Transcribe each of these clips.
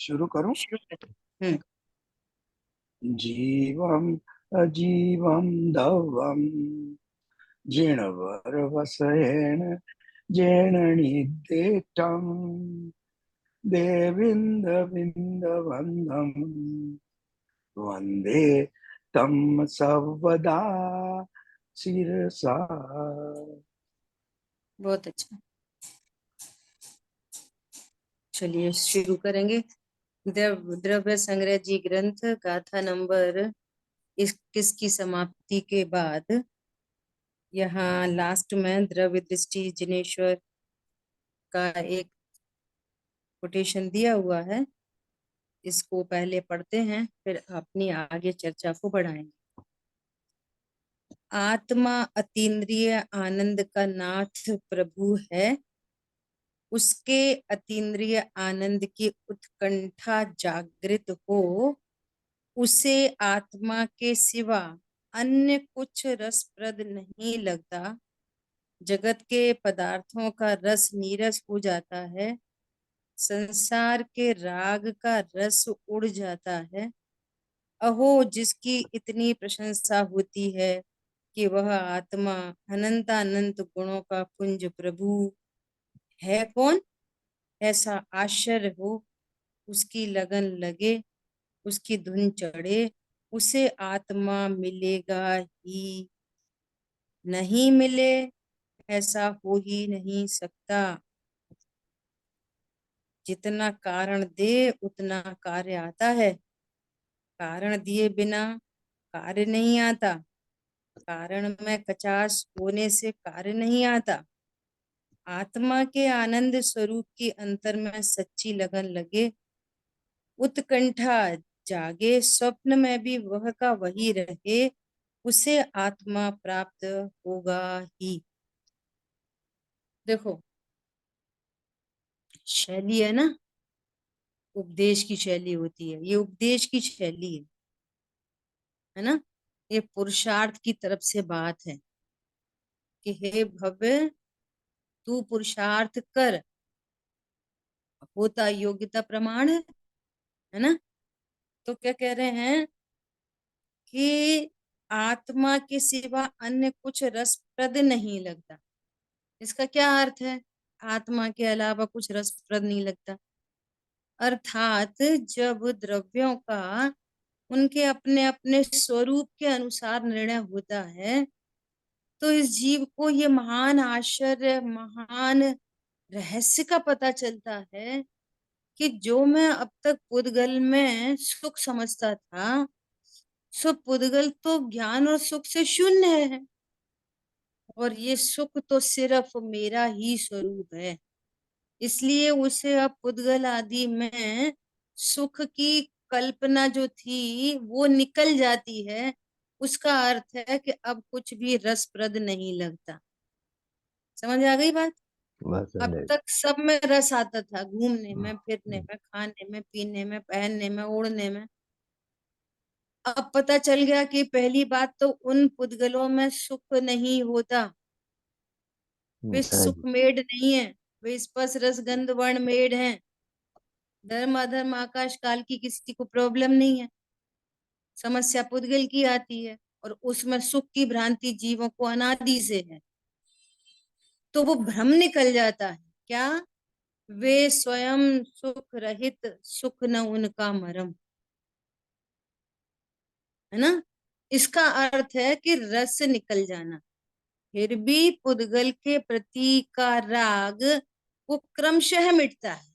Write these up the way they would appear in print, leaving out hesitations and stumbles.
शुरू करूं? हम्म। जीवम अजीवम धवम जिणवरवसयेन जेननिदेष्टं देविन्दविन्दवन्दं वन्दे तं सर्वदा शिरसा। बहुत अच्छा। चलिए शुरू करेंगे। द्रव्य संग्रह जी ग्रंथ गाथा नंबर 21 की समाप्ति के बाद यहाँ लास्ट में द्रव्य दृष्टि जिनेश्वर का एक कोटेशन दिया हुआ है। इसको पहले पढ़ते हैं, फिर अपनी आगे चर्चा को बढ़ाएंगे। आत्मा अतीन्द्रिय आनंद का नाथ प्रभु है। उसके अतीन्द्रिय आनंद की उत्कंठा जागृत हो, उसे आत्मा के सिवा अन्य कुछ रसप्रद नहीं लगता। जगत के पदार्थों का रस नीरस हो जाता है। संसार के राग का रस उड़ जाता है। अहो, जिसकी इतनी प्रशंसा होती है कि वह आत्मा अनंत अनंत गुणों का पुंज प्रभु है कौन, ऐसा आश्चर्य हो। उसकी लगन लगे, उसकी धुन चढ़े, उसे आत्मा मिलेगा ही। नहीं मिले ऐसा हो ही नहीं सकता। जितना कारण दे उतना कार्य आता है। कारण दिए बिना कार्य नहीं आता। कारण में कचास होने से कार्य नहीं आता। आत्मा के आनंद स्वरूप की अंतर में सच्ची लगन लगे, उत्कंठा जागे, स्वप्न में भी वह का वही रहे, उसे आत्मा प्राप्त होगा ही। देखो, शैली है ना, उपदेश की शैली होती है, ये उपदेश की शैली है ना। ये पुरुषार्थ की तरफ से बात है कि हे भव्य, तू पुरुषार्थ कर, होता योग्यता प्रमाण है ना। तो क्या कह रहे हैं कि आत्मा के सिवा अन्य कुछ रसप्रद नहीं लगता। इसका क्या अर्थ है? आत्मा के अलावा कुछ रसप्रद नहीं लगता, अर्थात जब द्रव्यों का उनके अपने अपने स्वरूप के अनुसार निर्णय होता है, तो इस जीव को ये महान आश्चर्य, महान रहस्य का पता चलता है कि जो मैं अब तक पुद्गल में सुख समझता था, सो पुद्गल तो ज्ञान और सुख से शून्य है, और ये सुख तो सिर्फ मेरा ही स्वरूप है। इसलिए उसे अब पुद्गल आदि में सुख की कल्पना जो थी वो निकल जाती है। उसका अर्थ है कि अब कुछ भी रसप्रद नहीं लगता। समझ आ गई बात? बस अब समझ। तक सब में रस आता था, घूमने में, फिरने में, खाने में, पीने में, पहनने में, ओढ़ने में। अब पता चल गया कि पहली बात तो उन पुद्गलों में सुख नहीं होता, वे हाँ सुख जी। मेड नहीं है, वे स्पर्श रस गंध वर्ण मेड हैं। धर्म अधर्म आकाश काल की किसी को प्रॉब्लम नहीं है। समस्या पुद्गल की आती है, और उसमें सुख की भ्रांति जीवों को अनादि से है। तो वो भ्रम निकल जाता है। क्या? वे स्वयं सुख रहित, सुख न उनका मरम, है ना। इसका अर्थ है कि रस निकल जाना। फिर भी पुद्गल के प्रति का राग वो क्रमशः मिटता है,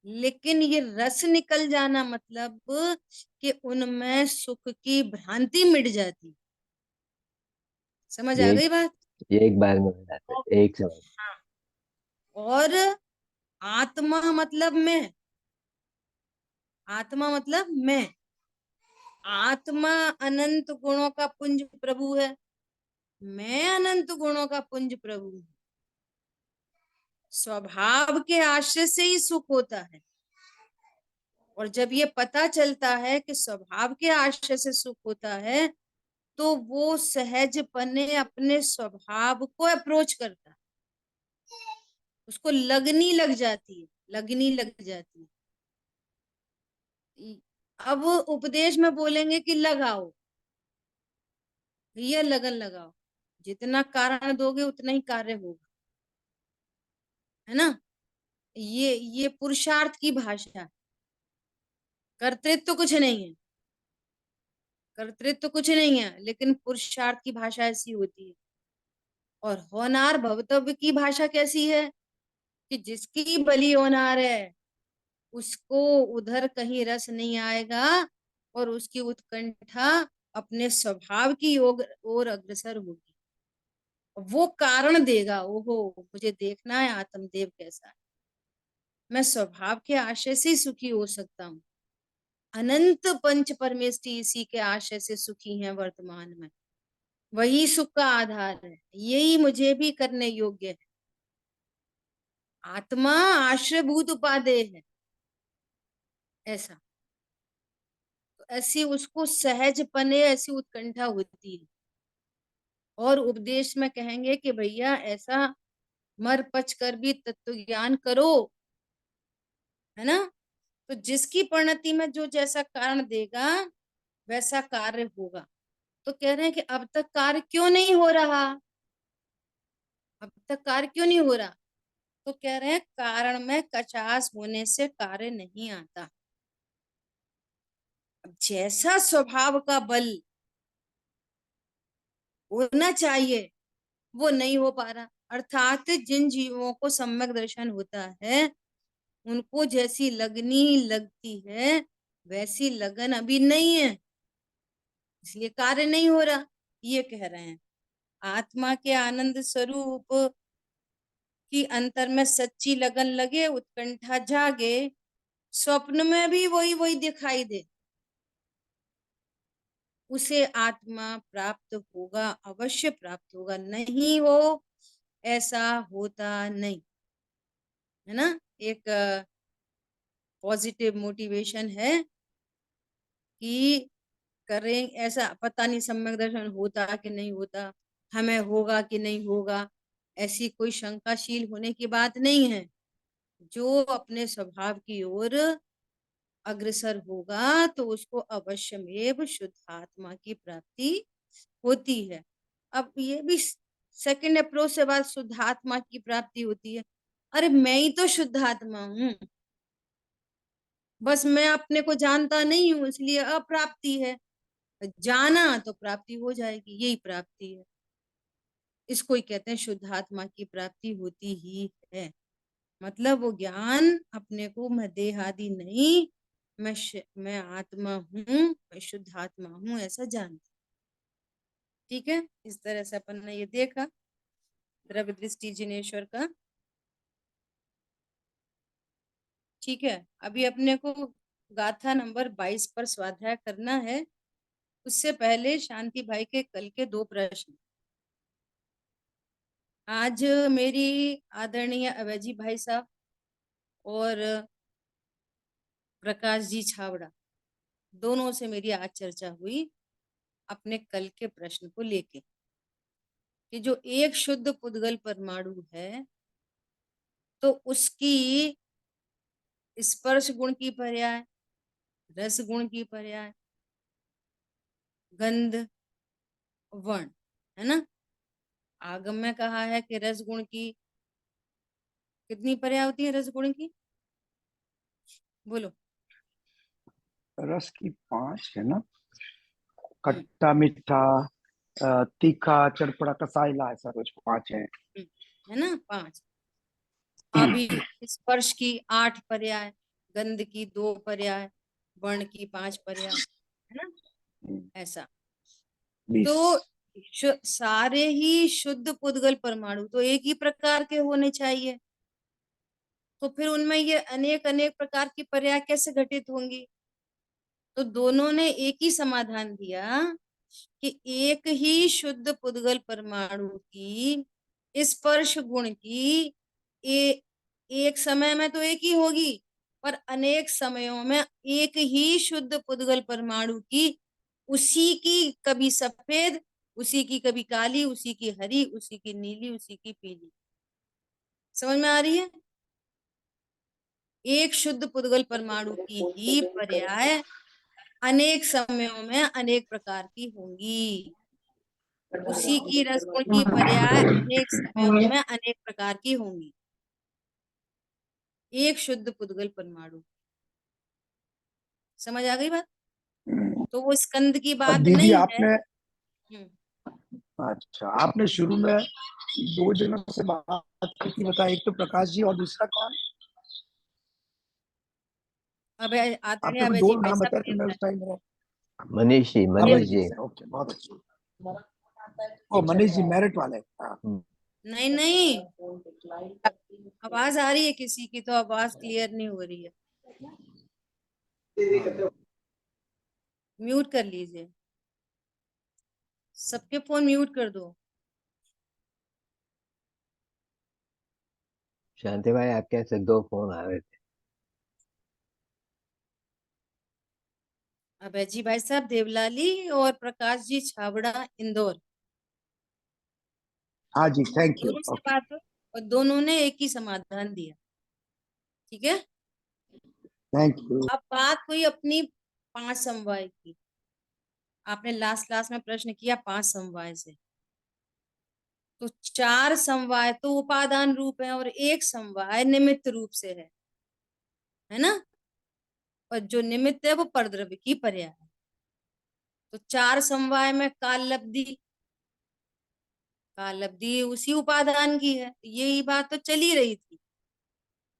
लेकिन ये रस निकल जाना मतलब कि उनमें सुख की भ्रांति मिट जाती। समझ आ ये गई बात? ये एक बार में हो जाता और- है, एक समय। हाँ। और आत्मा मतलब मैं, आत्मा मतलब मैं। आत्मा अनंत गुणों का पुंज प्रभु है, मैं अनंत गुणों का पुंज प्रभु हूं। स्वभाव के आश्रय से ही सुख होता है, और जब ये पता चलता है कि स्वभाव के आश्रय से सुख होता है, तो वो सहजपने अपने स्वभाव को अप्रोच करता है, उसको लगनी लग जाती है। लगनी लग जाती है। अब उपदेश में बोलेंगे कि लगाओ, भैया लगन लगाओ, जितना कारण दोगे उतना ही कार्य होगा, है ना। ये पुरुषार्थ की भाषा है, कर्तृत्व तो कुछ नहीं है, कर्तृत्व तो कुछ नहीं है, लेकिन पुरुषार्थ की भाषा ऐसी होती है। और होनार भवतव्य की भाषा कैसी है, कि जिसकी बलि होनार है उसको उधर कहीं रस नहीं आएगा, और उसकी उत्कंठा अपने स्वभाव की ओर अग्रसर होगी। वो कारण देगा, ओहो मुझे देखना है आत्मदेव कैसा है, मैं स्वभाव के आशय से ही सुखी हो सकता हूँ। अनंत पंच परमेष्टि इसी के आशय से सुखी हैं वर्तमान में, वही सुख का आधार है, यही मुझे भी करने योग्य है। आत्मा आश्रयभूत उपादेय है, ऐसा। तो ऐसी उसको सहजपने, ऐसी उत्कंठा होती है। और उपदेश में कहेंगे कि भैया ऐसा मर पच कर भी तत्व ज्ञान करो, है ना। तो जिसकी परिणति में जो जैसा कारण देगा वैसा कार्य होगा। तो कह रहे हैं कि अब तक कार्य क्यों नहीं हो रहा, अब तक कार्य क्यों नहीं हो रहा। तो कह रहे हैं कारण में कचास होने से कार्य नहीं आता। अब जैसा स्वभाव का बल होना चाहिए वो नहीं हो पा रहा, अर्थात जिन जीवों को सम्यक दर्शन होता है उनको जैसी लगनी लगती है वैसी लगन अभी नहीं है, इसलिए कार्य नहीं हो रहा। ये कह रहे हैं आत्मा के आनंद स्वरूप की अंतर में सच्ची लगन लगे, उत्कंठा जागे, स्वप्न में भी वही वही दिखाई दे, उसे आत्मा प्राप्त होगा, अवश्य प्राप्त होगा, नहीं हो ऐसा होता नहीं, है ना। एक पॉजिटिव मोटिवेशन है कि करें ऐसा, पता नहीं सम्यक दर्शन होता कि नहीं होता, हमें होगा कि नहीं होगा, ऐसी कोई शंकाशील होने की बात नहीं है। जो अपने स्वभाव की ओर अग्रसर होगा तो उसको अवश्यमेव शुद्ध आत्मा की प्राप्ति होती है। अब ये भी सेकंड अप्रोच से बात, शुद्ध आत्मा की प्राप्ति होती है, अरे मैं ही तो शुद्ध आत्मा हूँ, बस मैं अपने को जानता नहीं हूँ इसलिए अप्राप्ति है, जाना तो प्राप्ति हो जाएगी, यही प्राप्ति है। इसको ही कहते हैं शुद्ध आत्मा की प्राप्ति होती ही है। मतलब वो ज्ञान अपने को मैं देह आदि नहीं, मैं आत्मा हूँ, मैं शुद्ध आत्मा हूँ, ऐसा जानती। ठीक है, इस तरह से अपन ने ये देखा द्रव्य दृष्टि जिनेश्वर का। ठीक है, अभी अपने को गाथा नंबर 22 पर स्वाध्याय करना है। उससे पहले शांति भाई के कल के 2 प्रश्न। आज मेरी आदरणीय अवैजी भाई साहब और प्रकाश जी छावड़ा दोनों से मेरी आज चर्चा हुई अपने कल के प्रश्न को लेके, कि जो एक शुद्ध पुद्गल परमाणु है तो उसकी स्पर्श गुण की पर्याय, रस गुण की पर्याय, गंध, वर्ण, है ना। आगम में कहा है कि रस गुण की कितनी पर्याय होती है, रस गुण की बोलो। रस की 5 है ना, हम्म खट्टा मीठा तीखा चटपटा कसाइला, ऐसा कुछ 5 है। है ना, 5। अभी स्पर्श की 8 पर्याय, गंध की 2 पर्याय, वर्ण की 5 पर्याय, है ना, ऐसा। 20। तो सारे ही शुद्ध पुद्गल परमाणु तो एक ही प्रकार के होने चाहिए, तो फिर उनमें ये अनेक अनेक प्रकार की पर्याय कैसे घटित होंगी। तो दोनों ने एक ही समाधान दिया कि एक ही शुद्ध पुद्गल परमाणु की स्पर्श गुण की एक समय में तो एक ही होगी, पर अनेक समयों में एक ही शुद्ध पुद्गल परमाणु की उसी की कभी सफेद, उसी की कभी काली, उसी की हरी, उसी की नीली, उसी की पीली। समझ में आ रही है। एक शुद्ध पुद्गल परमाणु की ही पर्याय अनेक समयों में अनेक प्रकार की होंगी। उसी की रश्मि की पर्याय अनेक समयों में अनेक प्रकार की होंगी। एक शुद्ध पुद्गल परमाणु, समझ आ गई बात? तो वो स्कंद की और बात दीदी नहीं है। आपने, अच्छा आपने शुरू में दो जनों से बात की थी, बताया, एक तो प्रकाश जी और दूसरा कौन? अब आदरणीय आपने कोई अभय दो जी भाई नाम साहब बताया तो मैं देवता उस टाइम में, मनीष जी, अभय मनीष जी जी। से, ओके बहुत अच्छी। ओ मनीष जी मेरिट वाले, हाँ। नहीं नहीं, आवाज आ रही है किसी की तो आवाज क्लियर नहीं हो रही है, म्यूट कर लीजिए, सबके फोन म्यूट कर दो। शांति भाई, आपके यहाँ से 2 फोन आ रहे थे। अभय जी भाई साहब देवलाली और प्रकाश जी छाबड़ा इंदौर, हाँ जी, थैंक यू, दोनों से ओके। बात हुई और दोनों ने एक ही समाधान दिया। ठीक है, थैंक यू। अब बात हुई अपनी 5 समवाय की। आपने लास्ट क्लास में प्रश्न किया 5 समवाय से, तो 4 समवाय तो उपादान रूप है और एक समवाय निमित्त रूप से है ना? और जो निमित्त है वो परद्रव्य की पर्याय है। तो 4 समवाय में काल लब्धि, काल लब्धि उसी उपादान की है। यही बात तो चल ही रही थी।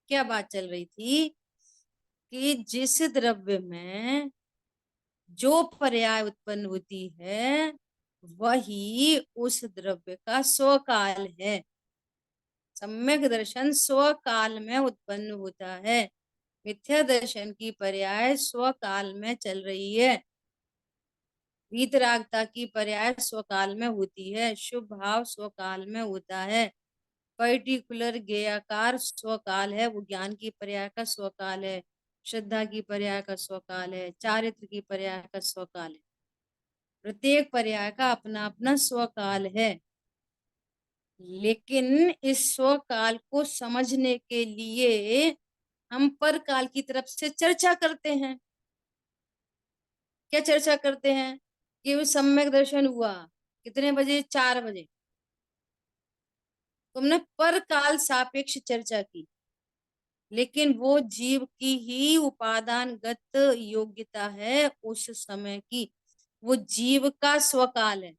क्या बात चल रही थी कि जिस द्रव्य में जो पर्याय उत्पन्न होती है वही उस द्रव्य का स्वकाल है। सम्यक दर्शन स्वकाल में उत्पन्न होता है, मिथ्या दर्शन की पर्याय स्वकाल में चल रही है। वीतरागता की पर्याय स्वकाल में होती है, शुभ भाव स्वकाल में होता है, पर्टिकुलर ज्ञेयाकार स्वकाल है, वो ज्ञान की पर्याय का स्वकाल है, श्रद्धा की पर्याय का स्वकाल है, चारित्र की पर्याय का स्वकाल है। प्रत्येक पर्याय का अपना अपना स्वकाल है। लेकिन इस स्वकाल को समझने के लिए हम परकाल की तरफ से चर्चा करते हैं। क्या चर्चा करते हैं? कि वो सम्यक दर्शन हुआ कितने बजे? 4 बजे। तुमने परकाल सापेक्ष चर्चा की, लेकिन वो जीव की ही उपादानगत योग्यता है उस समय की, वो जीव का स्वकाल है।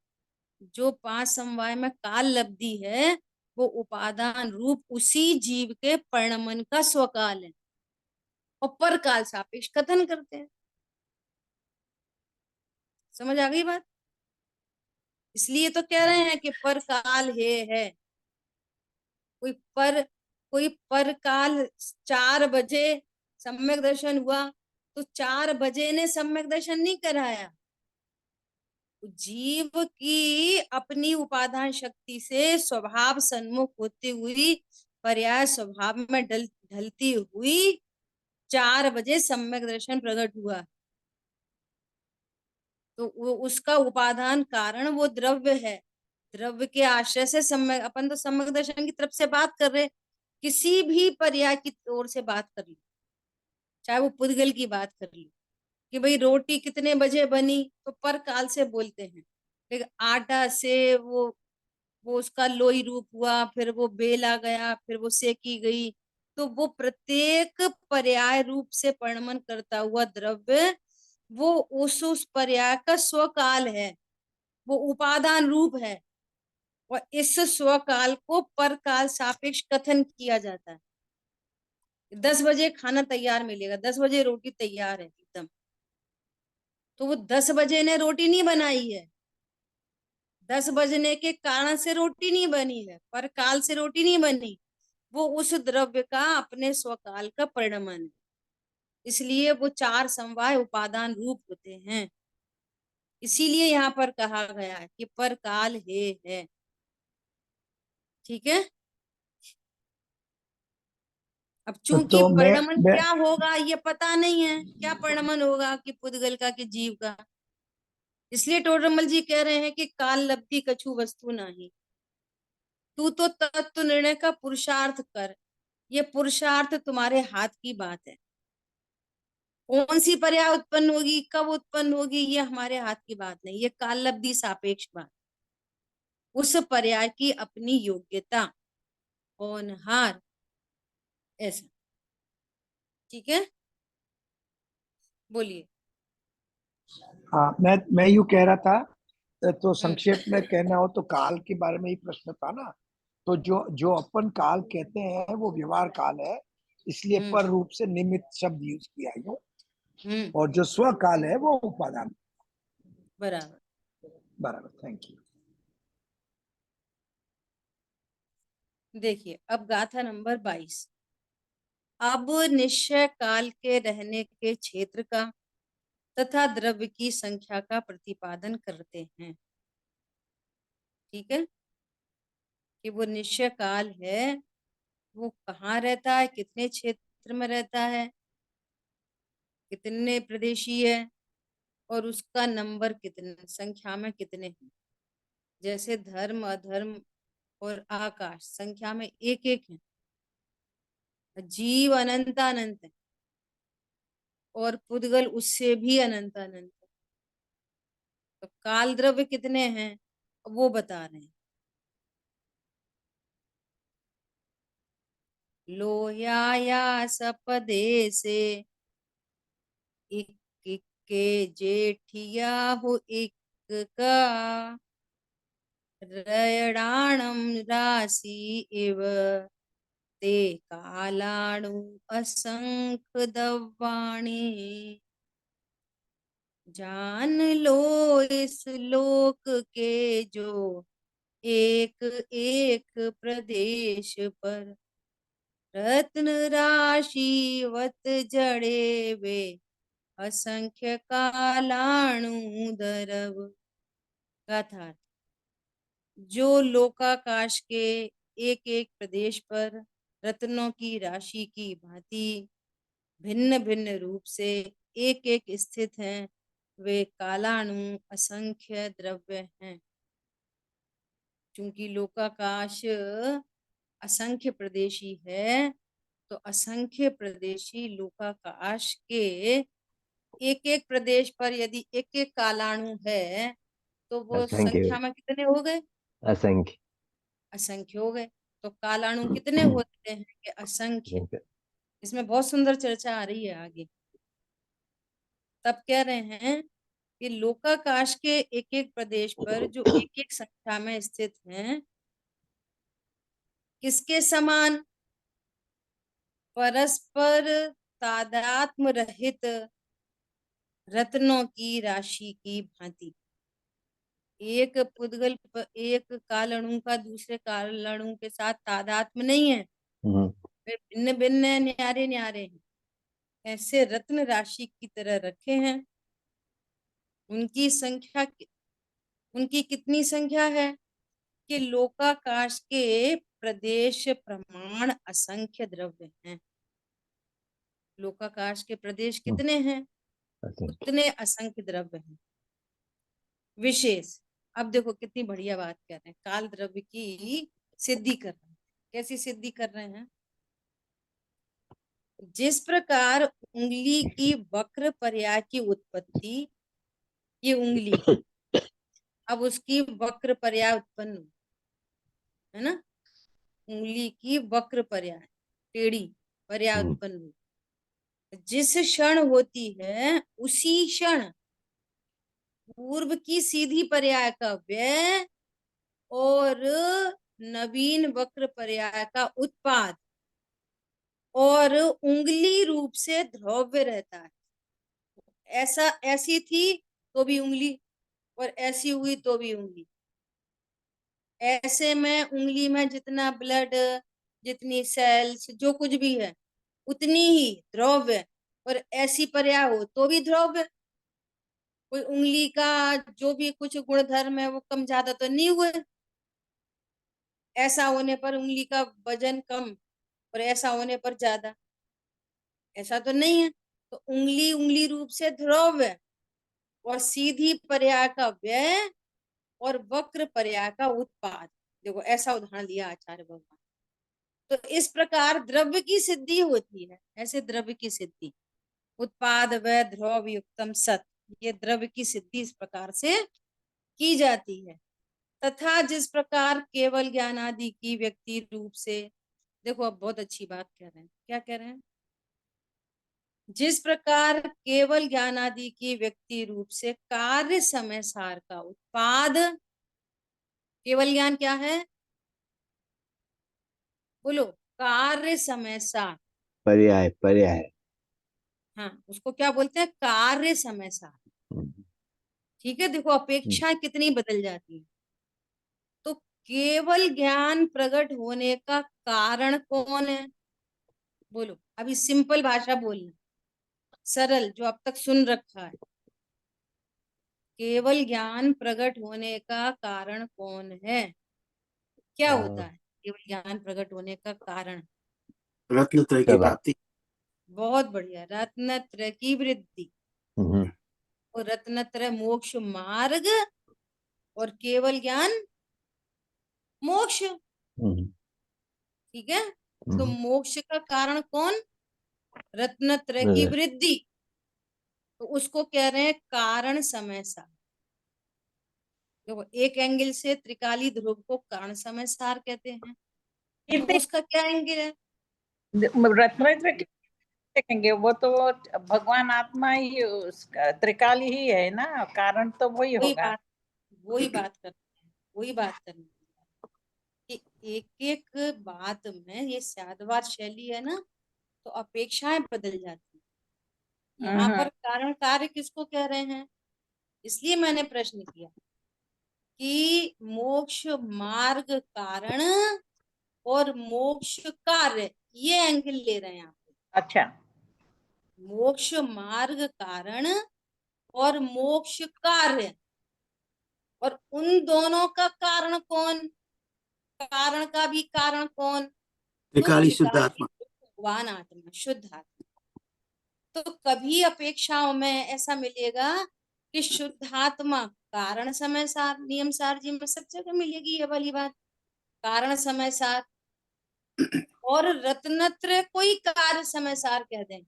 जो 5 समवाय में काल लब्धि है वो उपादान रूप उसी जीव के परिणमन का स्वकाल है, और परकाल सापेक्ष कथन करते हैं। समझ आ गई बात? इसलिए तो कह रहे हैं कि परकाल है। कोई पर कोई परकाल 4 बजे सम्यक दर्शन हुआ तो 4 बजे ने सम्यक दर्शन नहीं कराया। जीव की अपनी उपादान शक्ति से स्वभाव सन्मुख होती हुई पर्याय स्वभाव में ढलती हुई 4 बजे सम्यक दर्शन प्रकट हुआ। तो वो उसका उपादान कारण वो द्रव्य है। द्रव्य के आश्रय से सम्यक, अपन तो सम्यक दर्शन की तरफ से बात कर रहे, किसी भी पर्याय की ओर से बात कर ली, चाहे वो पुद्गल की बात कर ली कि भाई रोटी कितने बजे बनी, तो पर काल से बोलते हैं। फिर आटा से वो उसका लोई रूप हुआ, फिर वो बेला गया, फिर वो सेकी गई। तो वो प्रत्येक पर्याय रूप से परिणमन करता हुआ द्रव्य वो उस पर्याय का स्वकाल है, वो उपादान रूप है। और इस स्वकाल को परकाल सापेक्ष कथन किया जाता है। 10 बजे खाना तैयार मिलेगा, 10 बजे रोटी तैयार है एकदम, तो वो 10 बजे ने रोटी नहीं बनाई है, 10 बजने के कारण से रोटी नहीं बनी है, पर काल से रोटी नहीं बनी। वो उस द्रव्य का अपने स्वकाल का परिणमन है। इसलिए वो 4 समवाय उपादान रूप होते हैं। इसीलिए यहाँ पर कहा गया है कि पर काल है। ठीक है। अब चूंकि तो परिणमन मैं क्या होगा ये पता नहीं है, क्या परिणमन होगा कि पुद्गल का कि जीव का, इसलिए टोडरमल जी कह रहे हैं कि काल लब्धि कछु वस्तु नहीं, तू तो तत्व निर्णय का पुरुषार्थ कर। ये पुरुषार्थ तुम्हारे हाथ की बात है। कौन सी पर्याय उत्पन्न होगी, कब उत्पन्न होगी, ये हमारे हाथ की बात नहीं, ये कालब्धि सापेक्ष बात। उस पर्याय की अपनी योग्यता, होनहार, ऐसा। ठीक है, बोलिए। हाँ, मैं यूं कह रहा था, तो हम्म संक्षेप में कहना हो तो काल के बारे में ही प्रश्न था ना। तो जो जो अपन काल कहते हैं वो व्यवहार काल है, इसलिए हम्म पर रूप से निमित्त शब्द यूज किया है। हम्म और जो स्व काल है वो उपादान। बराबर। बराबर, थैंक यू। देखिए अब गाथा नंबर 22। अब निश्चय काल के रहने के क्षेत्र का तथा द्रव्य की संख्या का प्रतिपादन करते हैं। ठीक है, कि वो निश्चय काल है, वो कहाँ रहता है, कितने क्षेत्र में रहता है, कितने प्रदेशी है, और उसका नंबर कितने, संख्या में कितने हैं। जैसे धर्म, अधर्म और आकाश संख्या में एक एक है, जीव अनंत अनंत है, और पुद्गल उससे भी अनंत अनंत है। तो काल द्रव्य कितने हैं वो बता रहे हैं। लोह्याया सपदे से एक एक के जेठिया हो एक का, रयणाणम राशि इव ते कालाणु असंख दवाणी। जान लो इस लोक के जो एक एक प्रदेश पर रत्न राशि वत जड़े वे असंख्य कालाणु दरव। गाथा, जो लोकाकाश के एक एक प्रदेश पर रत्नों की राशि की भांति भिन्न भिन्न रूप से एक एक स्थित हैं, वे कालाणु असंख्य द्रव्य हैं। चूंकि लोकाकाश असंख्य प्रदेशी है, तो असंख्य प्रदेशी लोकाकाश के एक एक प्रदेश पर यदि एक एक कालाणु है, तो वो असंख्य। संख्या में कितने हो गए, असंख्य। असंख्य हो गए। तो कालाणु कितने होते हैं कि असंख्य। इसमें बहुत सुंदर चर्चा आ रही है आगे। तब कह रहे हैं कि लोकाकाश के एक एक प्रदेश पर जो एक एक संख्या में स्थित हैं, किसके समान, परस्पर तादात्म रहित रत्नों की राशि की भांति। एक पुद्गल एक काल अणु का दूसरे काल अणु के साथ तादात्म्य नहीं है, हम्म। वे भिन्न भिन्न न्यारे न्यारे हैं, ऐसे रत्न राशि की तरह रखे हैं। उनकी संख्या, उनकी कितनी संख्या है कि लोकाकाश के प्रदेश प्रमाण असंख्य द्रव्य हैं। लोकाकाश के प्रदेश कितने हैं, असंख्य। उतने असंख्य द्रव्य हैं। विशेष, अब देखो कितनी बढ़िया बात कर रहे हैं, काल द्रव्य की सिद्धि कर रहे हैं। कैसी सिद्धि कर रहे हैं, जिस प्रकार उंगली की वक्र पर्याय की उत्पत्ति, ये उंगली है, अब उसकी वक्र पर्याय उत्पन्न हुई, है ना, उंगली की वक्र पर्याय, टेढ़ी पर्याय हम्म। उत्पन्न हुई। जिस क्षण होती है उसी क्षण पूर्व की सीधी पर्याय का व्यय और नवीन वक्र पर्याय का उत्पाद और उंगली रूप से द्रव्य रहता है। ऐसा, ऐसी थी तो भी उंगली, और ऐसी हुई तो भी उंगली। ऐसे में उंगली में जितना ब्लड, जितनी सेल्स, जो कुछ भी है उतनी ही द्रव्य, और ऐसी पर्याय हो तो भी द्रव्य। कोई उंगली का जो भी कुछ गुण धर्म है वो कम ज्यादा तो नहीं हुए। ऐसा होने पर उंगली का वजन कम और ऐसा होने पर ज्यादा, ऐसा तो नहीं है। तो उंगली उंगली रूप से द्रव्य और सीधी पर्याय का व्यय और वक्र पर्याय का उत्पाद। देखो ऐसा उदाहरण दिया आचार्य भगवान। तो इस प्रकार द्रव्य की सिद्धि होती है। ऐसे द्रव्य की सिद्धि उत्पाद व ध्रुव युक्तम सत, ये द्रव्य की सिद्धि इस प्रकार से की जाती है। तथा जिस प्रकार केवल ज्ञान आदि की व्यक्ति रूप से, देखो अब बहुत अच्छी बात कह रहे हैं, क्या कह रहे हैं, जिस प्रकार केवल ज्ञान आदि की व्यक्ति रूप से कार्य समय सार का उत्पाद, केवल ज्ञान क्या है बोलो, कार्य समय सार, पर्याय पर्याय। हाँ उसको क्या बोलते हैं, कार्य समय सार। हम्म, ठीक है, देखो अपेक्षा कितनी बदल जाती है। तो केवल ज्ञान प्रकट होने का कारण कौन है, बोलो अभी सिंपल भाषा बोलना, सरल जो अब तक सुन रखा है। केवल ज्ञान प्रकट होने का कारण कौन है, क्या होता है केवल ज्ञान प्रकट होने का कारण? रत्नत्रय की सब प्राप्ति। बहुत बढ़िया, रत्नत्रय की वृद्धि। हम्म, और रत्नत्रय मोक्ष मार्ग, और केवल ज्ञान मोक्ष। हम्म, ठीक है, तो मोक्ष का कारण कौन, रत्नत्रय की हम्म, वृद्धि। तो उसको कह रहे हैं कारण समय सार। देखो एक एंगल से त्रिकाली ध्रुव को कारण समय सार कहते हैं, तो उसका क्या एंगल है? रत्नत्रय देखेंगे वो तो भगवान आत्मा ही त्रिकाली ही है ना, कारण तो वही होगा। वही बात करते हैं, वही बात करनी है कि एक एक बात में ये साधवार शैली है ना, तो अपेक्षाएं बदल जाती है। यहाँ पर कारण कार्य किसको कह रहे हैं, इसलिए मैंने प्रश्न किया कि मोक्ष मार्ग कारण और मोक्ष कार्य, ये एंगल ले रहे हैं आप। अच्छा, मोक्ष मार्ग कारण और मोक्ष कार्य, और उन दोनों का कारण कौन, कारण का भी कारण कौन, तो त्रिकाली शुद्ध त्रिकाली आत्मा। भगवान आत्मा, शुद्ध आत्मा। तो कभी अपेक्षाओं में ऐसा मिलेगा कि शुद्ध आत्मा कारण समय सार नियम सार जी में सब जगह मिलेगी ये वाली बात, कारण समय सार, और रत्नत्रय कोई कार्य समय सार कह दें,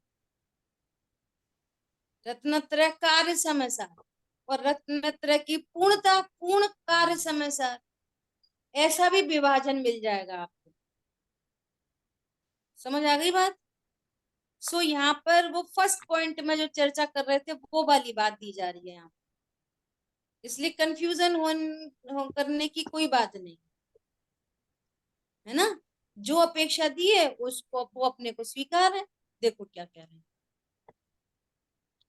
रत्नत्रय कार्य समय सार, और रत्नत्रय की पूर्णता पूर्ण कार्य समय सार, ऐसा भी विभाजन मिल जाएगा आपको। समझ आ गई बात? सो यहाँ पर वो फर्स्ट पॉइंट में जो चर्चा कर रहे थे वो वाली बात दी जा रही है यहाँ, इसलिए कंफ्यूजन करने की कोई बात नहीं है ना। जो अपेक्षा दी है उसको वो अपने को स्वीकार है। देखो क्या कह रहे हैं,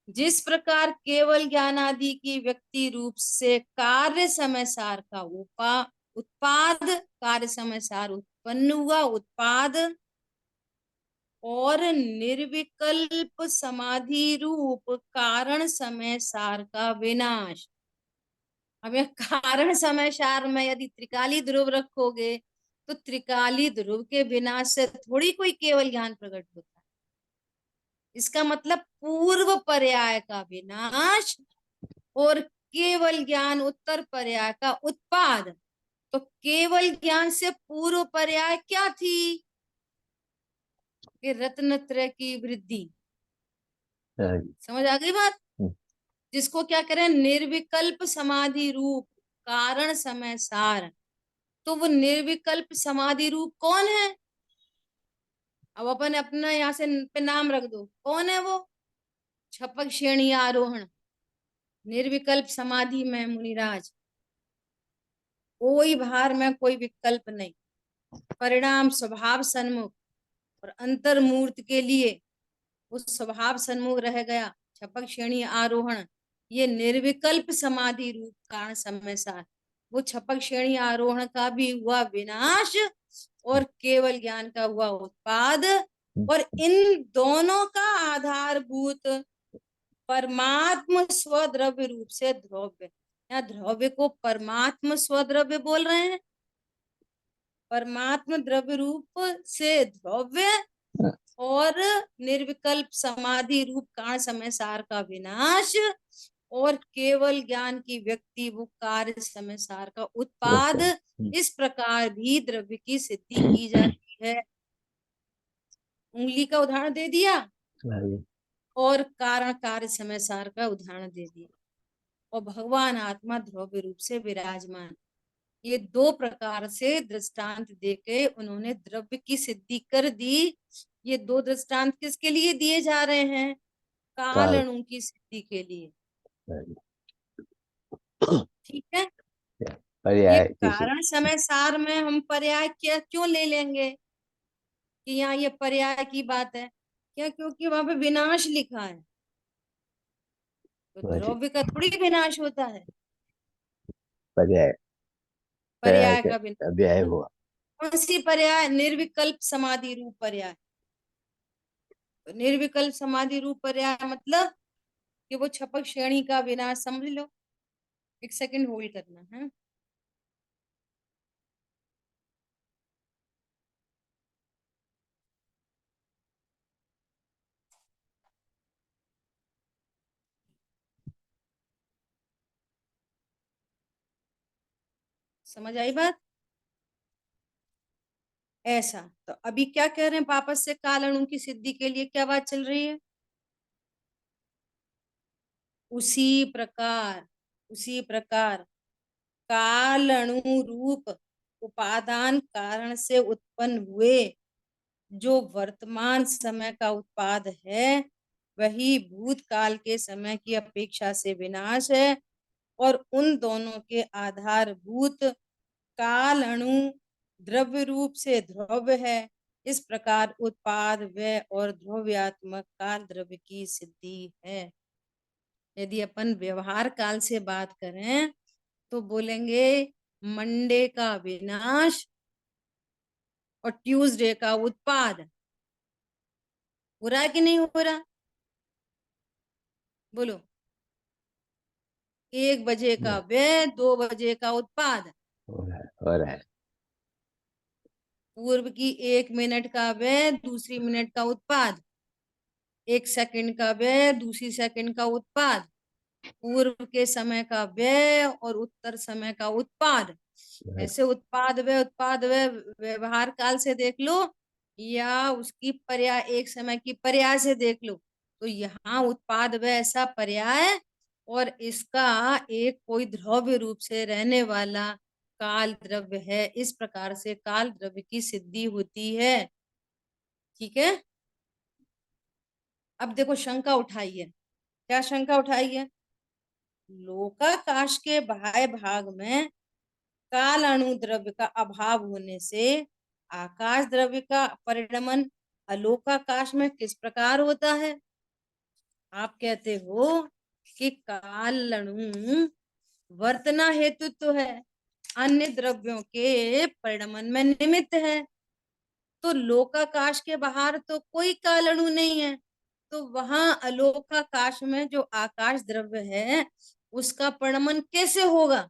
जिस प्रकार केवल ज्ञान आदि की व्यक्ति रूप से कार्य समय सार का उत्पाद, कार्य समय सार उत्पन्न हुआ उत्पाद, और निर्विकल्प समाधि रूप कारण समय सार का विनाश। अब यह कारण समय सार में यदि त्रिकाली ध्रुव रखोगे तो त्रिकाली ध्रुव के विनाश से थोड़ी कोई केवल ज्ञान प्रकट होता है। इसका मतलब पूर्व पर्याय का विनाश और केवल ज्ञान उत्तर पर्याय का उत्पाद। तो केवल ज्ञान से पूर्व पर्याय क्या थी, कि रत्नत्रय की वृद्धि। समझ आ गई बात? जिसको क्या करें, निर्विकल्प समाधि रूप कारण समय सार। तो वो निर्विकल्प समाधि रूप कौन है, अब अपन अपना यहाँ से पे नाम रख दो, कौन है वो, छपक श्रेणी आरोहण, निर्विकल्प समाधि में मुनिराज, कोई भार में कोई विकल्प नहीं, परिणाम स्वभाव सन्मुख, और अंतर्मूर्त के लिए उस स्वभाव सन्मुख रह गया छपक श्रेणी आरोहण। ये निर्विकल्प समाधि रूप कारण समय सार, वो छपक श्रेणी आरोहण का भी हुआ विनाश और केवल ज्ञान का हुआ उत्पाद, और इन दोनों का आधारभूत परमात्म स्वद्रव्य रूप से द्रव्य, या द्रव्य को परमात्म स्वद्रव्य बोल रहे हैं, परमात्म द्रव्य रूप से द्रव्य, और निर्विकल्प समाधि रूप कारण समय सार का विनाश, और केवल ज्ञान की व्यक्ति वो कार्य समय सार का उत्पाद। इस प्रकार भी द्रव्य की सिद्धि की जाती है। उंगली का उदाहरण दे दिया हाँ, और कारण कार्य समय सार का उदाहरण दे दिया, और भगवान आत्मा द्रव्य रूप से विराजमान। ये दो प्रकार से दृष्टांत देके उन्होंने द्रव्य की सिद्धि कर दी। ये दो दृष्टांत किसके लिए दिए जा रहे हैं? काल अणु की सिद्धि के लिए। ठीक है, ये पर्याय की कारण समय सार में हम पर्याय क्या क्यों ले लेंगे कि यहाँ ये पर्याय की बात है? क्या? क्योंकि वहां पे विनाश लिखा है, तो द्रव्य का थोड़ी विनाश होता है, पर्याय पर्याय पर्याय के का विनाश अव्यय होता है। हुआ। कौन सी पर्याय? निर्विकल्प समाधि रूप पर्याय। तो निर्विकल्प समाधि रूप पर्याय मतलब कि वो छपक श्रेणी का विनाश। समझ लो, एक सेकंड होल्ड करना है। समझ आई बात? ऐसा तो अभी क्या कह रहे हैं वापस से? काल अणु की सिद्धि के लिए क्या बात चल रही है? उसी प्रकार काल अणु रूप उपादान कारण से उत्पन्न हुए जो वर्तमान समय का उत्पाद है, वही भूतकाल के समय की अपेक्षा से विनाश है, और उन दोनों के आधारभूत काल अणु द्रव्य रूप से द्रव्य है। इस प्रकार उत्पाद व्यय और द्रव्यात्मक काल द्रव्य की सिद्धि है। यदि अपन व्यवहार काल से बात करें तो बोलेंगे मंडे का विनाश और ट्यूसडे का उत्पाद। हो रहा है कि नहीं हो रहा? बोलो। 1 बजे का व्यय, 2 बजे का उत्पाद। हो रहा है। पूर्व की 1 मिनट का व्यय, दूसरी मिनट का उत्पाद। 1 सेकंड का व्यय, दूसरी सेकंड का उत्पाद। पूर्व के समय का व्यय और उत्तर समय का उत्पाद। ऐसे उत्पाद व्यय व्यवहार काल से देख लो या उसकी पर्याय एक समय की पर्याय से देख लो, तो यहाँ उत्पाद व्यय ऐसा पर्याय और इसका एक कोई द्रव्य रूप से रहने वाला काल द्रव्य है। इस प्रकार से काल द्रव्य की सिद्धि होती है। ठीक है, अब देखो शंका उठाई है। क्या शंका उठाई है? लोकाकाश के बाह्य भाग में काल अणु द्रव्य का अभाव होने से आकाश द्रव्य का परिणमन अलोकाकाश में किस प्रकार होता है? आप कहते हो कि काल अणु वर्तना हेतु तो है, अन्य द्रव्यों के परिणमन में निमित्त है। तो लोकाकाश के बाहर तो कोई काल अणु नहीं है, तो वहां अलोकाकाश में जो आकाश द्रव्य है उसका परिणमन कैसे होगा?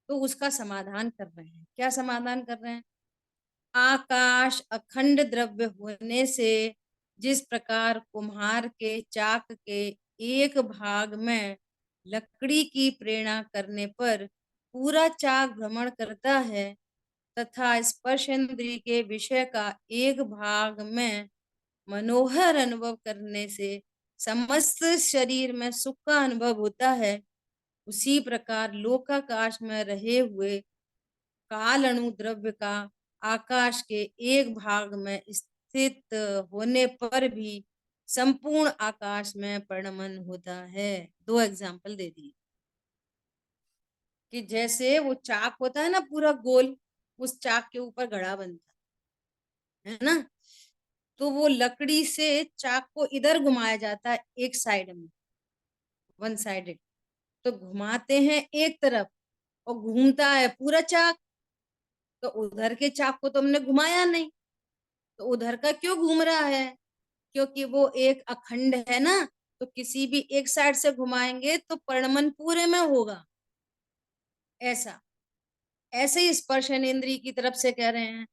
तो उसका समाधान कर रहे हैं। क्या समाधान कर रहे हैं? आकाश अखंड द्रव्य होने से जिस प्रकार कुम्हार के चाक के एक भाग में लकड़ी की प्रेरणा करने पर पूरा चाक भ्रमण करता है, तथा स्पर्श इंद्रिय के विषय का एक भाग में मनोहर अनुभव करने से समस्त शरीर में सुख का अनुभव होता है, उसी प्रकार लोकाकाश में रहे हुए काल अणु द्रव्य का आकाश के एक भाग में स्थित होने पर भी संपूर्ण आकाश में परिणमन होता है। 2 एग्जाम्पल दे दिए कि जैसे वो चाक होता है ना पूरा गोल, उस चाक के ऊपर घड़ा बनता है ना, तो वो लकड़ी से चाक को इधर घुमाया जाता है, एक साइड में, 1 साइडेड। तो घुमाते हैं एक तरफ और घूमता है पूरा चाक, तो उधर के चाक को तो हमने घुमाया नहीं, तो उधर का क्यों घूम रहा है? क्योंकि वो एक अखंड है ना, तो किसी भी एक साइड से घुमाएंगे तो परिणमन पूरे में होगा। ऐसा ऐसे ही स्पर्शन इंद्रिय की तरफ से कह रहे हैं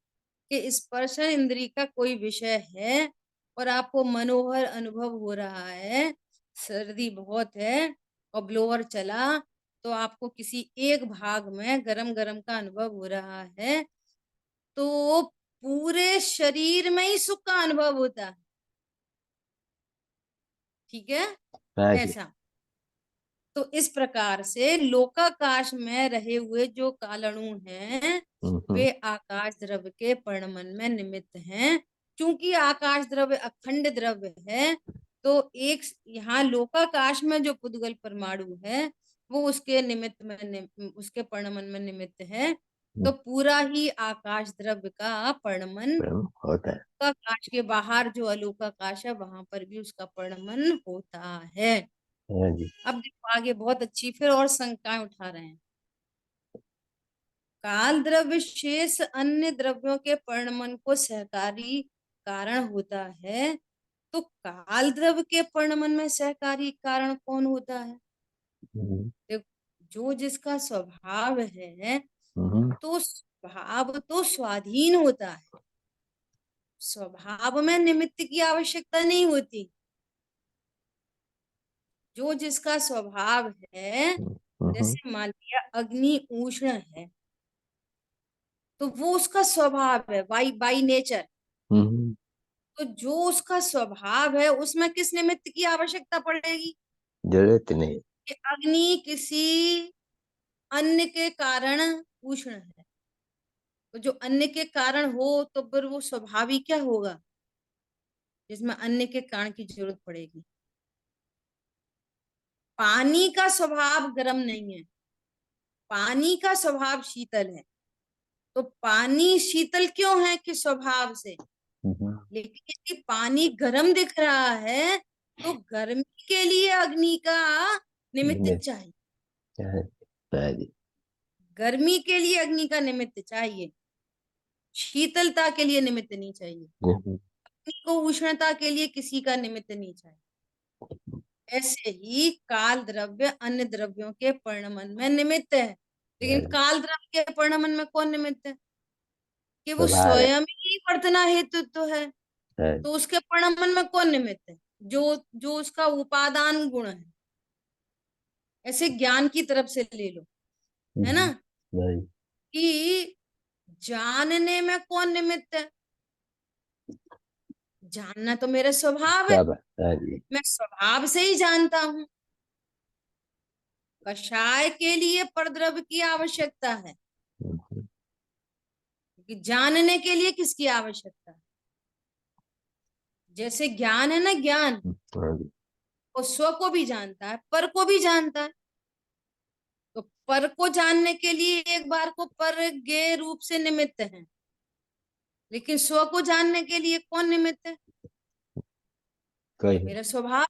कि स्पर्शन इंद्रिय का कोई विषय है और आपको मनोहर अनुभव हो रहा है, सर्दी बहुत है और ब्लोअर चला तो आपको किसी एक भाग में गरम गरम का अनुभव हो रहा है, तो पूरे शरीर में ही सुख का अनुभव होता है। ठीक है, हाँ जी। ऐसा। तो इस प्रकार से लोकाकाश में रहे हुए जो कालणु हैं वे आकाश द्रव्य के परिणमन में निमित्त हैं। क्योंकि आकाश द्रव्य अखंड द्रव्य है, तो एक यहाँ लोकाकाश में जो पुद्गल परमाणु है वो उसके निमित्त में उसके परिणमन में निमित्त है। तो पूरा ही आकाश द्रव्य का परिणमन होता है। लोकाकाश के बाहर जो अलोकाकाश है वहां पर भी उसका परिणमन होता है। हाँ जी। अब देखो आगे बहुत अच्छी फिर और शंकाएं उठा रहे हैं। काल द्रव्य शेष अन्य द्रव्यों के परिणमन को सहकारी कारण होता है। तो काल द्रव्य के परिणमन में सहकारी कारण कौन होता है? देखो, जो जिसका स्वभाव है तो स्वभाव तो स्वाधीन होता है, स्वभाव में निमित्त की आवश्यकता नहीं होती। जो जिसका स्वभाव है, जैसे मान लिया अग्नि उष्ण है तो वो उसका स्वभाव है, बाई बाई नेचर। तो जो उसका स्वभाव है उसमें किस निमित्त की आवश्यकता पड़ेगी? जरूरत नहीं। कि अग्नि किसी अन्य के कारण उष्ण है, तो जो अन्य के कारण हो तो फिर वो स्वभावी क्या होगा जिसमें अन्य के कारण की जरूरत पड़ेगी। पानी का स्वभाव गर्म नहीं है, पानी का स्वभाव शीतल है। तो पानी शीतल क्यों है कि स्वभाव से, लेकिन यदि पानी गर्म दिख रहा है तो गर्मी के लिए अग्नि का निमित्त चाहिए, हाँ जी। गर्मी के लिए अग्नि का निमित्त चाहिए, शीतलता के लिए निमित्त नहीं चाहिए। अग्नि को उष्णता के लिए किसी का निमित्त नहीं चाहिए। ऐसे ही काल द्रव्य अन्य द्रव्यों के परिणमन में निमित्त है, लेकिन काल द्रव्य के परिणमन में कौन निमित्त है? कि वो स्वभाव है। स्वयं ही वर्तना हेतु तो है, हाँ। तो उसके परिणमन में कौन निमित्त है? जो जो उसका उपादान गुण है। ऐसे ज्ञान की तरफ से ले लो, है ना, नहीं। कि जानने में कौन निमित्त है? जानना तो मेरा स्वभाव है, सब। हाँ जी। मैं स्वभाव से ही जानता हूं। कषाय के लिए परद्रव्य की आवश्यकता है, कि जानने के लिए किसकी आवश्यकता है? जैसे ज्ञान है ना, ज्ञान हाँ जी। वो स्व को भी जानता है, पर को भी जानता है। तो पर को जानने के लिए एक बार को पर गे रूप से निमित्त है, लेकिन स्व को जानने के लिए कौन निमित्त है? कोई मेरा स्वभाव।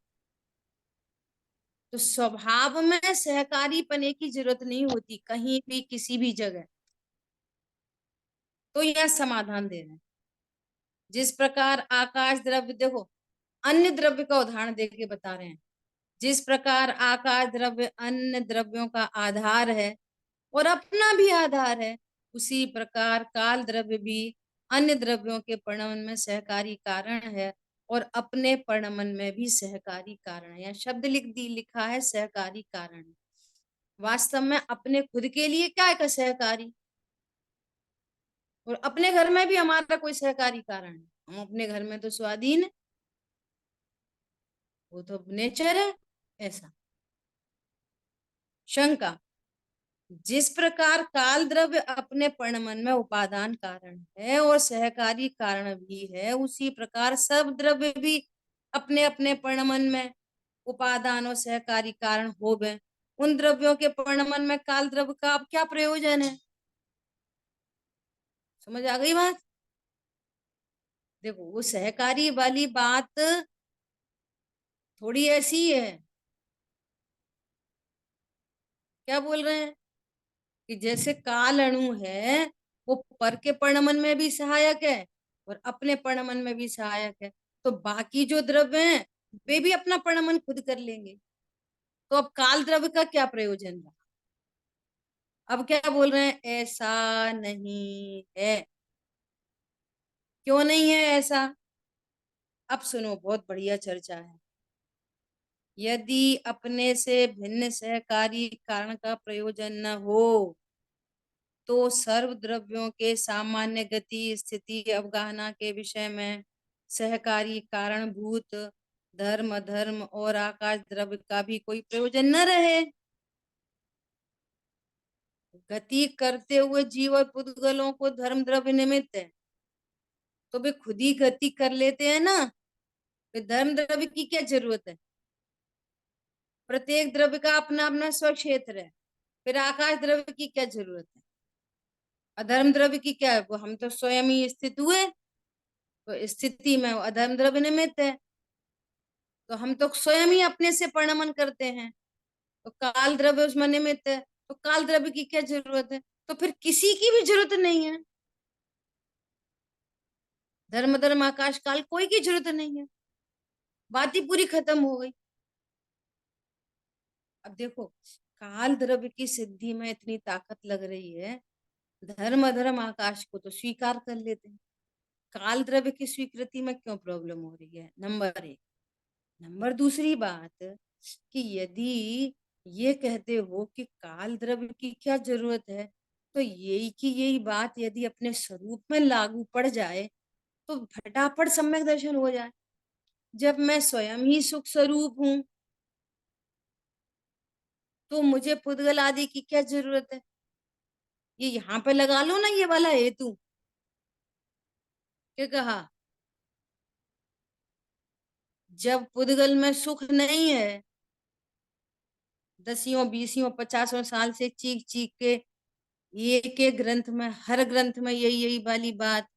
तो स्वभाव में सहकारी पने की जरूरत नहीं होती कहीं भी किसी भी जगह। तो यह समाधान दे रहे हैं। जिस प्रकार आकाश द्रव्य, देखो अन्य द्रव्य का उदाहरण देके बता रहे हैं। जिस प्रकार आकाश द्रव्य अन्य द्रव्यों का आधार है और अपना भी आधार है, उसी प्रकार काल द्रव्य भी अन्य द्रव्यों के परिणमन में सहकारी कारण है और अपने परिणमन में भी सहकारी कारण है। यहाँ शब्द लिखा है सहकारी कारण। वास्तव में अपने खुद के लिए क्या है सहकारी, और अपने घर में भी हमारा कोई सहकारी कारण है। हम अपने घर में तो स्वाधीन है, वो तो नेचर है। ऐसा शंका, जिस प्रकार काल द्रव्य अपने परिणमन में उपादान कारण है और सहकारी कारण भी है, उसी प्रकार सब द्रव्य भी अपने अपने परिणमन में उपादान और सहकारी कारण हो गए। उन द्रव्यों के परिणमन में काल द्रव्य का अब क्या प्रयोजन है? समझ आ गई बात? देखो वो सहकारी वाली बात थोड़ी ऐसी है, क्या बोल रहे हैं कि जैसे काल अणु है वो पर के परिणमन में भी सहायक है और अपने परिणमन में भी सहायक है, तो बाकी जो द्रव्य हैं वे भी अपना परिणमन खुद कर लेंगे। तो अब काल द्रव्य का क्या प्रयोजन रहा? अब क्या बोल रहे हैं, ऐसा नहीं है। क्यों नहीं है ऐसा? अब सुनो, बहुत बढ़िया चर्चा है। यदि अपने से भिन्न सहकारी कारण का प्रयोजन न हो तो सर्व द्रव्यों के सामान्य गति स्थिति अवगाहना के विषय में सहकारी कारणभूत धर्म अधर्म और आकाश द्रव्य का भी कोई प्रयोजन न रहे। गति करते हुए जीव और पुद्गलों को धर्म द्रव्य निमित्त है, तो वे खुद ही गति कर लेते हैं ना, फिर धर्म द्रव्य की क्या जरूरत है? प्रत्येक द्रव्य का अपना अपना स्व क्षेत्र है, फिर आकाश द्रव्य की क्या जरूरत है? अधर्म द्रव्य की क्या है? वो हम तो स्वयं ही स्थित हुए, तो स्थिति में अधर्म द्रव्य निमित्त है, तो हम तो स्वयं ही अपने से परिणमन करते हैं, तो काल द्रव्य उसमें निमित्त है, तो काल द्रव्य की क्या जरूरत है? तो फिर किसी की भी जरूरत नहीं है, धर्म धर्म आकाश काल कोई की जरूरत नहीं है, बात ही पूरी खत्म हो गई। अब देखो, काल द्रव्य की सिद्धि में इतनी ताकत लग रही है, धर्म अधर्म आकाश को तो स्वीकार कर लेते हैं, काल द्रव्य की स्वीकृति में क्यों प्रॉब्लम हो रही है? नंबर एक। नंबर दूसरी बात कि यदि ये कहते हो कि काल द्रव्य की क्या जरूरत है, तो यही की यही बात यदि अपने स्वरूप में लागू पड़ जाए तो फटाफट सम्यक दर्शन हो जाए। जब मैं स्वयं ही सुख स्वरूप हूं तो मुझे पुद्गल आदि की क्या जरूरत है? ये यहाँ पे लगा लो ना, ये वाला हेतु। क्या कहा? जब पुद्गल में सुख नहीं है, 10 20 50 साल से चीख चीख के एक एक ग्रंथ में, हर ग्रंथ में यही यही वाली बात,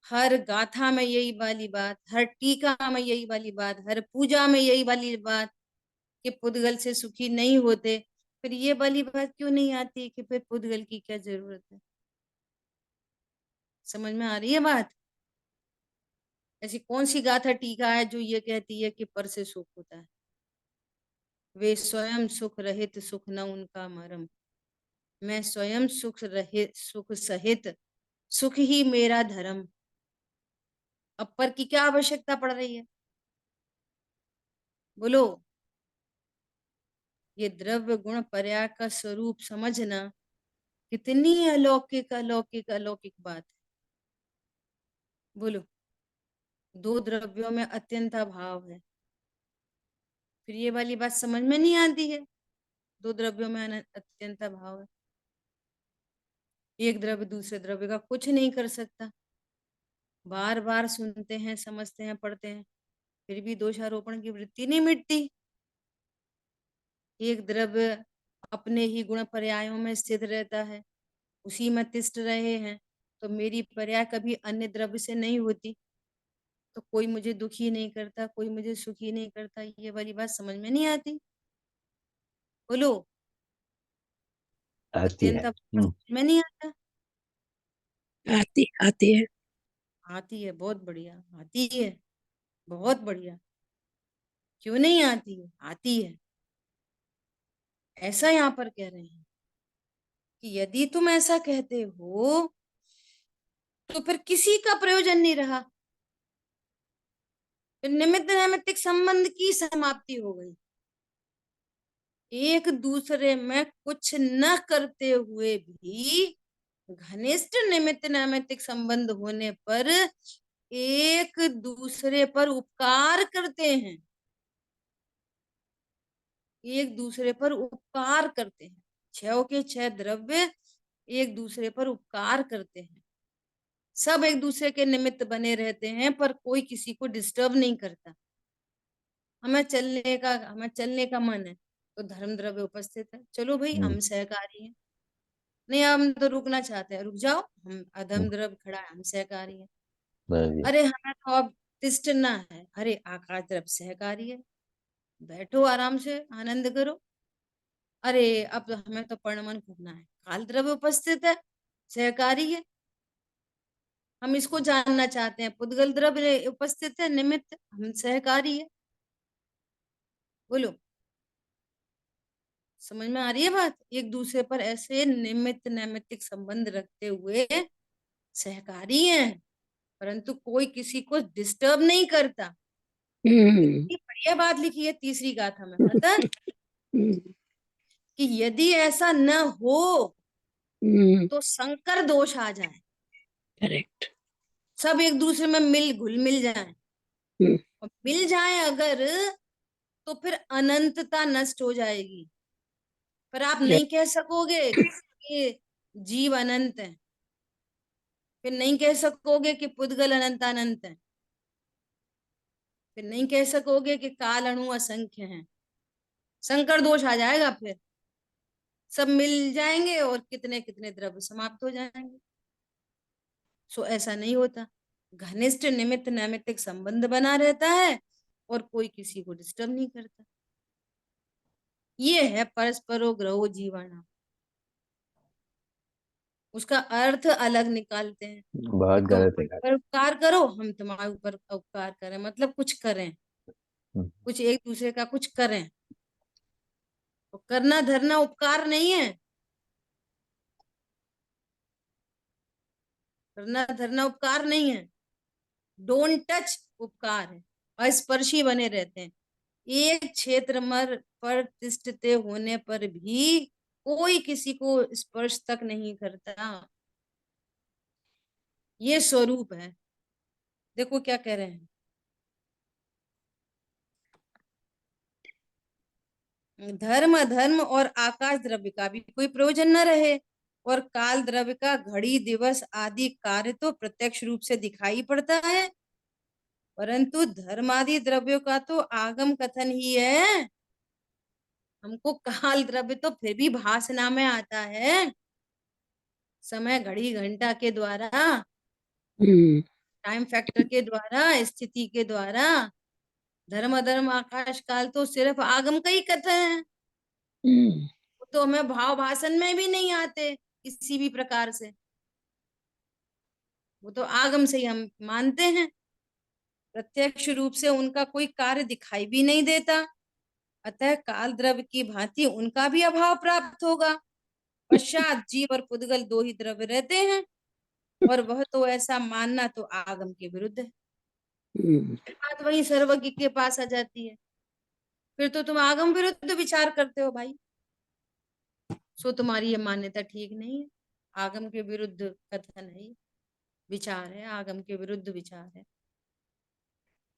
हर गाथा में यही वाली बात, हर टीका में यही वाली बात, हर पूजा में यही वाली बात कि पुद्गल से सुखी नहीं होते, फिर ये वाली बात क्यों नहीं आती कि फिर पुद्गल की क्या जरूरत है? समझ में आ रही है बात? ऐसी कौन सी गाथा टीका है जो ये कहती है कि पर से सुख होता है? वे स्वयं सुख रहित सुख न उनका मरम, मैं स्वयं सुख रहित सुख सहित सुख ही मेरा धर्म। अब पर की क्या आवश्यकता पड़ रही है? बोलो। ये द्रव्य गुण पर्याय का स्वरूप समझना कितनी अलौकिक अलौकिक अलौकिक बात है। बोलो। दो द्रव्यों में अत्यंत अभाव है, फिर ये वाली बात समझ में नहीं आती है। दो द्रव्यों में अत्यंत अभाव है, एक द्रव्य दूसरे द्रव्य का कुछ नहीं कर सकता। बार बार सुनते हैं, समझते हैं, पढ़ते हैं, फिर भी दोषारोपण की वृत्ति नहीं मिटती। एक द्रव्य अपने ही गुण पर्यायों में स्थित रहता है, उसी में तिष्ठ रहे हैं, तो मेरी पर्याय कभी अन्य द्रव्य से नहीं होती, तो कोई मुझे दुखी नहीं करता, कोई मुझे सुखी नहीं करता। ये वाली बात समझ में नहीं आती। बोलो। आती है। अत्यंत समझ में नहीं आता। आती है। आती है, बहुत बढ़िया आती है, बहुत बढ़िया। क्यों नहीं आती है? आती है। ऐसा यहाँ पर कह रहे हैं कि यदि तुम ऐसा कहते हो तो फिर किसी का प्रयोजन नहीं रहा, फिर निमित्त नैमित्तिक संबंध की समाप्ति हो गई। एक दूसरे में कुछ न करते हुए भी घनिष्ठ निमित्त नैमित्तिक संबंध होने पर एक दूसरे पर उपकार करते हैं, एक दूसरे पर उपकार करते हैं। छह के छह द्रव्य एक दूसरे पर उपकार करते हैं, सब एक दूसरे के निमित्त बने रहते हैं, पर कोई किसी को डिस्टर्ब नहीं करता। हमें चलने का मन है तो धर्म द्रव्य उपस्थित है, चलो भाई हम सहकारी हैं। नहीं हम तो रुकना चाहते हैं, रुक जाओ, हम अधम द्रव्य खड़ा है, हम सहकारी हैं। अरे हमें तो अब तिष्ठना है, अरे आकाश द्रव्य सहकारी है, बैठो आराम से आनंद करो। अरे अब हमें तो परिणमन करना है, काल द्रव्य उपस्थित है, सहकारी है, हम इसको जानना चाहते हैं, पुद्गल द्रव्य उपस्थित है, निमित्त, हम सहकारी है। बोलो। समझ में आ रही है बात? एक दूसरे पर ऐसे निमित्त नैमित्तिक संबंध रखते हुए सहकारी हैं, परंतु कोई किसी को डिस्टर्ब नहीं करता। इतनी बढ़िया बात लिखी है तीसरी गाथा में, पता है कि यदि ऐसा न हो तो संकर दोष आ जाए, करेक्ट। सब एक दूसरे में घुल मिल जाए, और मिल जाए अगर, तो फिर अनंतता नष्ट हो जाएगी। पर आप नहीं कह सकोगे कि जीव अनंत है, फिर नहीं कह सकोगे कि पुद्गल अनंत अनंत है, फिर नहीं कह सकोगे कि काल अणु असंख्य है। संकर दोष आ जाएगा, फिर सब मिल जाएंगे और कितने कितने द्रव्य समाप्त हो जाएंगे। सो ऐसा नहीं होता, घनिष्ठ निमित्त नैमित्तिक संबंध बना रहता है और कोई किसी को डिस्टर्ब नहीं करता। ये है परस्परो ग्रहो जीवाणा। उसका अर्थ अलग निकालते हैं, बहुत तुम गलत है। पर उपकार करो, हम तुम्हारे ऊपर उपकार करें, मतलब कुछ करें, कुछ एक दूसरे का कुछ करें। तो करना धरना उपकार नहीं है, करना धरना उपकार नहीं है, डोंट टच उपकार है। अस्पर्शी बने रहते हैं, एक क्षेत्र पर तिष्ठते होने पर भी कोई किसी को स्पर्श तक नहीं करता। ये स्वरूप है। देखो क्या कह रहे हैं, धर्म अधर्म और आकाश द्रव्य का भी कोई प्रयोजन न रहे, और काल द्रव्य का घड़ी दिवस आदि कार्य तो प्रत्यक्ष रूप से दिखाई पड़ता है, परंतु धर्म आदि द्रव्यों का तो आगम कथन ही है। हमको काल द्रव्य तो फिर भी भासना में आता है, समय घड़ी घंटा के द्वारा, टाइम फैक्टर के द्वारा, स्थिति के द्वारा। धर्म अधर्म आकाश काल तो सिर्फ आगम का ही कथन है, वो तो हमें भाव भाषण में भी नहीं आते किसी भी प्रकार से, वो तो आगम से ही हम मानते हैं। प्रत्यक्ष रूप से उनका कोई कार्य दिखाई भी नहीं देता, अतः काल द्रव्य की भांति उनका भी अभाव प्राप्त होगा। पश्चात जीव और पुद्गल दो ही द्रव्य रहते हैं, और वह तो ऐसा मानना तो आगम के विरुद्ध है। बात वही सर्वज्ञ के पास आ जाती है, फिर तो तुम आगम विरुद्ध विचार करते हो भाई। सो तुम्हारी ये मान्यता ठीक नहीं है, आगम के विरुद्ध कथन है, विचार है, आगम के विरुद्ध विचार है।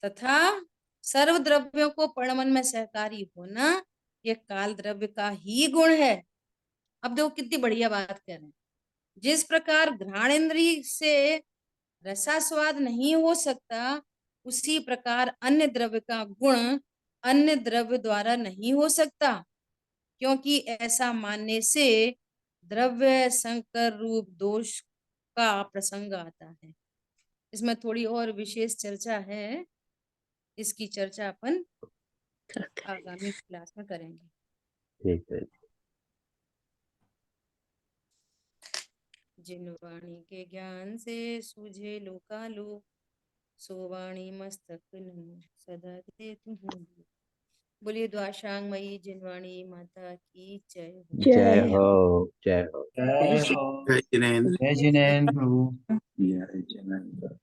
तथा सर्व द्रव्यों को परमन में सहकारी होना ये काल द्रव्य का ही गुण है। अब देखो कितनी बढ़िया बात कह रहे हैं, जिस प्रकार घ्राणेन्द्रिय से रसास्वाद नहीं हो सकता, उसी प्रकार अन्य द्रव्य का गुण अन्य द्रव्य द्वारा नहीं हो सकता, क्योंकि ऐसा मानने से द्रव्य संकर रूप दोष का प्रसंग आता है। इसमें थोड़ी और विशेष चर्चा है, इसकी चर्चा अपन आगामी क्लास में करेंगे। ठीक है। जिन वाणी के ज्ञान से सूझे लोकालोक, सो वाणी मस्तक सदा दे तुम। बोलिए द्वाशांगमयी जिनवाणी माता की जय हो। जय हो, जय हो। जय हो। जय जिनेन्द्र। जय जिनेन्द्र प्रभु। जय जिनेन्द्र।